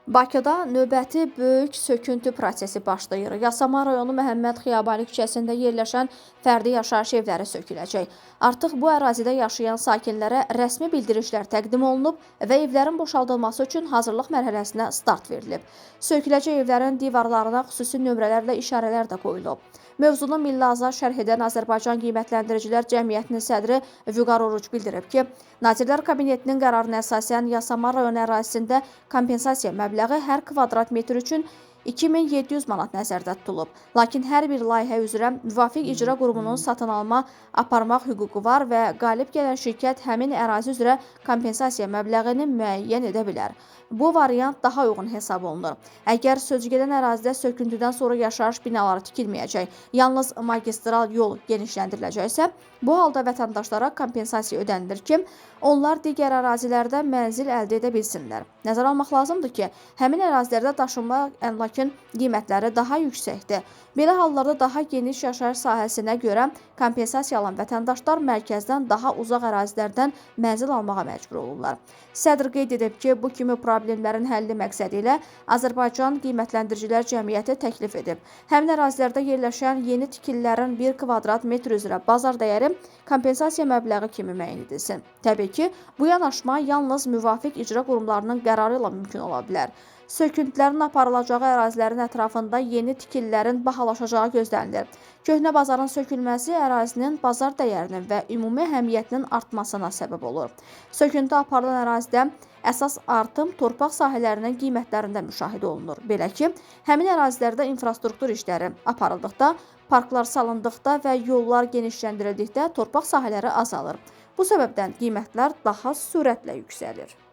Bakıda növbəti böyük söküntü prosesi başlayır. Yasamal rayonu Məhəmməd Xiyabani küçəsində yerləşən fərdi yaşayış evləri söküləcək. Artıq bu ərazidə yaşayan sakinlərə rəsmi bildirişlər təqdim olunub və evlərin boşaldılması üçün hazırlıq mərhələsinə start verilib. Söküləcək evlərin divarlarına xüsusi nömrələrlə işarələr də qoyulub. Mövzunu Milli Azad şərh edən Azərbaycan Qiymətləndiricilər Cəmiyyətinin sədri Vüqar Oruc bildirib ki, Nazirlər Kabinetinin qərarına əsasən Yasamal rayon ərazisində kompensasiya məbləği hər kvadrat metr üçün 2700 manat nəzərdə tutulub. Lakin hər bir layihə üzrə müvafiq icra qurumunun satın alma aparmaq hüququ var və qalib gələn şirkət həmin ərazi üzrə kompensasiya məbləğini müəyyən edə bilər. Bu variant daha uyğun hesab olunur. Əgər sözügedən ərazidə söküntüdən sonra yaşayış binaları tikilməyəcək, yalnız magistral yol genişləndiriləcəksə, bu halda vətəndaşlara kompensasiya ödənilir ki, onlar digər ərazilərdə mənzil əldə edə bilsinlər. Nəzərə almaq lazımdır ki, həmin ərazilərdə daşınma əmlakın qiymətləri daha yüksəkdir. Belə hallarda daha geniş yaşayış sahəsinə görə kompensasiya alan vətəndaşlar mərkəzdən daha uzaq ərazilərdən mənzil almağa məcbur olurlar. Sədr qeyd edib ki, bu kimi problemlərin həlli məqsədi ilə Azərbaycan Qiymətləndiricilər Cəmiyyəti təklif edib. Həmin ərazilərdə yerləşən yeni tikililərin 1 kvadrat metr üzrə bazar dəyəri kompensasiya məbləği kimi müəyyən edilsin. Təbii ki, bu yanaşma yalnız müvafiq icra qurumlarının qərarı ilə mümkün ola bilər. Söküntülərin aparılacağı ərazilərin ətrafında yeni tikililərin bahalaşacağı gözlənilir. Köhnə bazarın sökülməsi ərazinin bazar dəyərinin və ümumi əhəmiyyətinin artmasına səbəb olur. Söküntü aparılan ərazidə əsas artım torpaq sahələrinin qiymətlərində müşahidə olunur. Belə ki, həmin ərazilərdə infrastruktur işləri aparıldıqda, parklar salındıqda və yollar genişləndirildikdə torpaq sahələri azalır. Bu səbəbdən qiymətlər daha sürətlə yüksəlir.